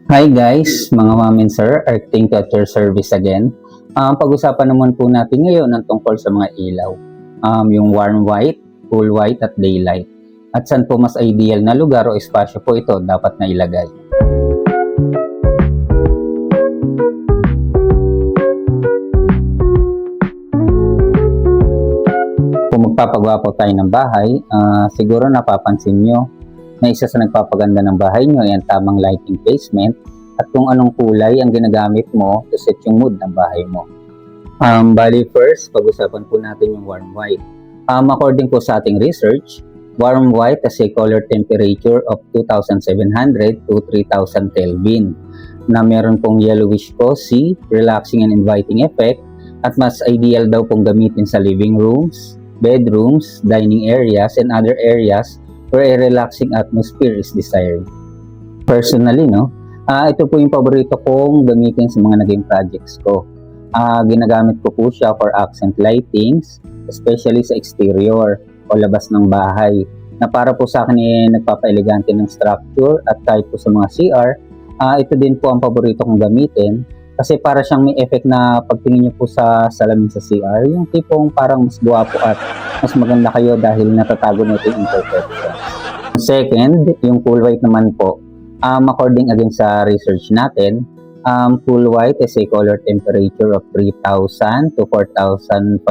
Hi guys, mga ma'am and sir, Arctic at your service again. Pag-usapan naman po natin ngayon ang tungkol sa mga ilaw. Yung warm white, cool white at daylight. At saan po mas ideal na lugar o espasyo po ito dapat na ilagay. Kung magpapagawa po tayo ng bahay, siguro napapansin nyo na isa sa nagpapaganda ng bahay nyo ay ang tamang lighting placement at kung anong kulay ang ginagamit mo to set yung mood ng bahay mo. Bali first, pag-usapan po natin yung warm white. According po sa ating research, warm white has a color temperature of 2,700 to 3,000 Kelvin na meron pong yellowish cozy, relaxing and inviting effect at mas ideal daw pong gamitin sa living rooms, bedrooms, dining areas and other areas where a relaxing atmosphere is desired. Personally, ito po yung paborito kong gamitin sa mga naging projects ko. Ginagamit ko po siya for accent lightings, especially sa exterior o labas ng bahay, na para po sa akin nagpapa-elegante ng structure at kahit po sa mga CR, ito din po ang paborito kong gamitin kasi para siyang may effect na pagtingin niyo po sa salamin sa CR, yung tipong parang mas guwapo at mas maganda kayo dahil natatago nito yung imperfection. Second, yung cool white naman po. According again sa research natin, cool white has a color temperature of 3,000 to 4,500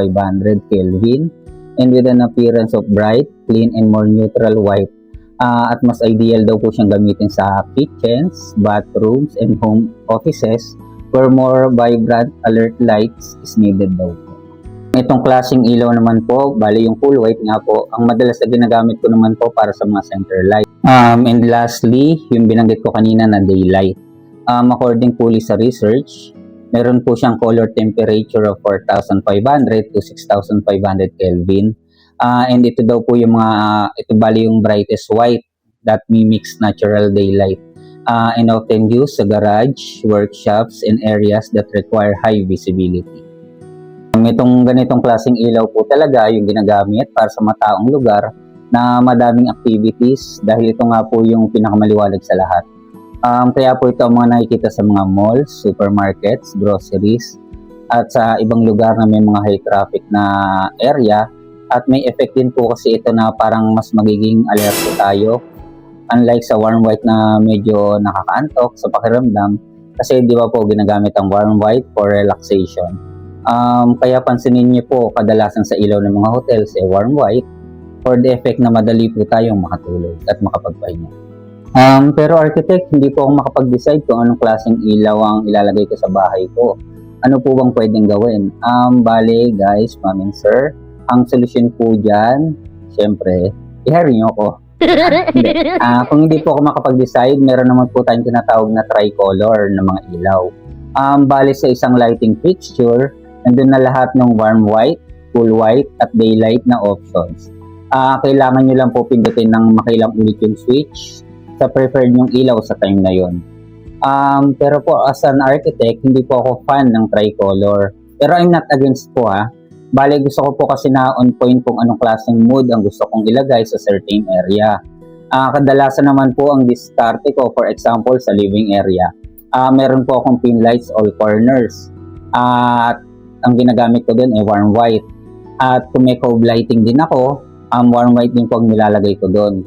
Kelvin and with an appearance of bright, clean, and more neutral white. At mas ideal daw po siyang gamitin sa kitchens, bathrooms, and home offices where more vibrant alert lights is needed daw po. Itong klaseng ilaw naman po, bali yung cool white nga po, ang madalas na ginagamit ko naman po para sa mga center light. And lastly, yung binanggit ko kanina na daylight. According po sa research, meron po siyang color temperature of 4,500 to 6,500 Kelvin. And ito daw po yung ito bali yung brightest white that mimics natural daylight. And often used sa garage, workshops, and areas that require high visibility. Itong ganitong klaseng ilaw po talaga yung ginagamit para sa mataong lugar na madaming activities dahil ito nga po yung pinakamaliwanag sa lahat. Kaya po ito ang mga nakikita sa mga malls, supermarkets, groceries, at sa ibang lugar na may mga high traffic na area. At may effect din po kasi ito na parang mas magiging alerto tayo. Unlike sa warm white na medyo nakakaantok sa pakiramdam kasi di ba po ginagamit ang warm white for relaxation. Kaya pansinin niyo po kadalasan sa ilaw ng mga hotels warm white for the effect na madali po tayong makatulog at makapagpahinga. Pero architect, hindi po ako makapag-decide kung anong klaseng ilaw ang ilalagay ko sa bahay ko. Ano po bang pwedeng gawin? Bale guys, ma'am and sir, ang solusyon po dyan, syempre, i-hire niyo ako. Kung hindi po ako makapag-decide, meron naman po tayong tinatawag na tricolor na mga ilaw. Bale sa isang lighting fixture, nandun na lahat ng warm white, cool white, at daylight na options. Kailangan nyo lang po pindutin ng makailang ulit yung switch sa preferred yung ilaw sa time na yon. Pero po as an architect, hindi po ako fan ng tricolor. Pero I'm not against po Bale gusto ko po kasi na on point kung anong klaseng mood ang gusto kong ilagay sa certain area. Kadalasan naman po ang diskarte ko, for example sa living area. Meron po akong pin lights all corners. At ang ginagamit ko din ay warm white. At kung may cove lighting din ako, warm white din po ang nilalagay ko doon.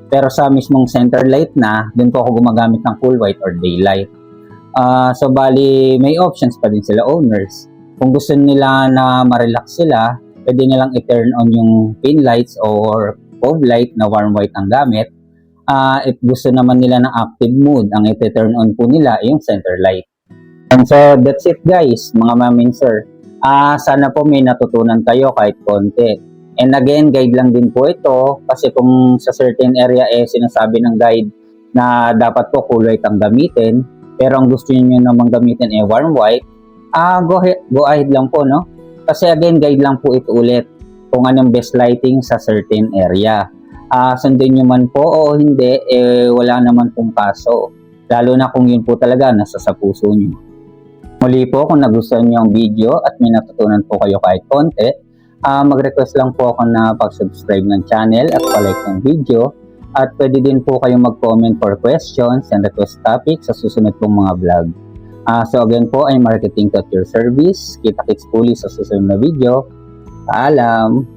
Pero sa mismong center light na, doon po ako gumagamit ng cool white or daylight. So bali, may options pa din sila owners. Kung gusto nila na ma-relax sila, pwede nilang i-turn on yung pin lights or cove light na warm white ang gamit. If gusto naman nila ng active mood, ang i-turn on po nila yung center light. And so that's it guys, mga ma'am and sir. Sana po may natutunan kayo kahit konti. And again, guide lang din po ito kasi kung sa certain area sinasabi ng guide na dapat po cool white ang gamitin, pero ang gusto niyo namang gamitin warm white, go ahead lang po, no? Kasi again, guide lang po ito ulit kung anong best lighting sa certain area. Sundin nyo man po o hindi, wala naman pong kaso. Lalo na kung yun po talaga nasa sa puso nyo. Muli po, kung nagustuhan nyo ang video at may natutunan po kayo kahit konti, mag-request lang po ako na pag-subscribe ng channel at pa-like ng video At pwede din po kayong mag-comment for questions and request topics sa susunod pong mga vlog. So again po, ay marketing at your service. Kita-kits po ulit sa susunod na video. Paalam!